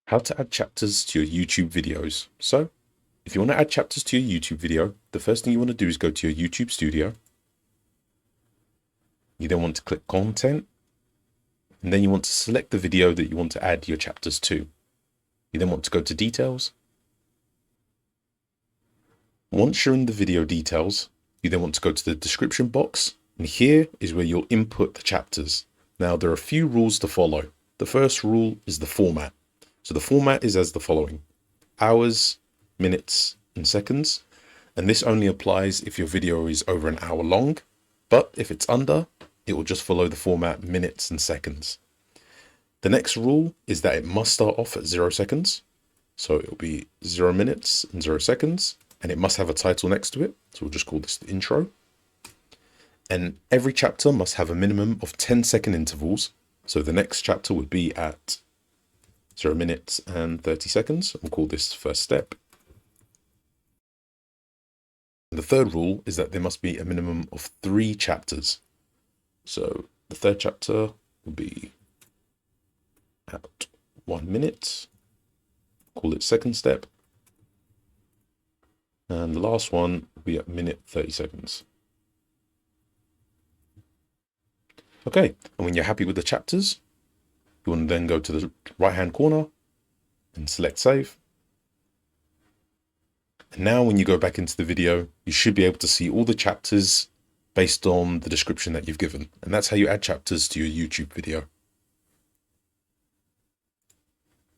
How to add chapters to your YouTube videos. So if you want to add chapters to your YouTube video, the first thing you want to do is go to your YouTube studio. You then want to click content, and then you want to select the video that you want to add your chapters to. You then want to go to details. Once you're in the video details, you then want to go to the description box, and here is where you'll input the chapters. Now there are a few rules to follow. The first rule is the format. So the format is as the following: hours, minutes, and seconds. And this only applies if your video is over an hour long, but if it's under, it will just follow the format minutes and seconds. The next rule is that it must start off at 0 seconds. So it'll be 0 minutes and 0 seconds, and it must have a title next to it. So we'll just call this the intro. And every chapter must have a minimum of 10-second intervals. So the next chapter would be at 0 minutes and 30 seconds. We'll call this first step. And the third rule is that there must be a minimum of 3 chapters. So the third chapter will be at 1 minute. Call it second step. And the last one will be at minute 30 seconds. Okay, and when you're happy with the chapters, you want to then go to the right-hand corner and select save. And now when you go back into the video, you should be able to see all the chapters based on the description that you've given. And that's how you add chapters to your YouTube video.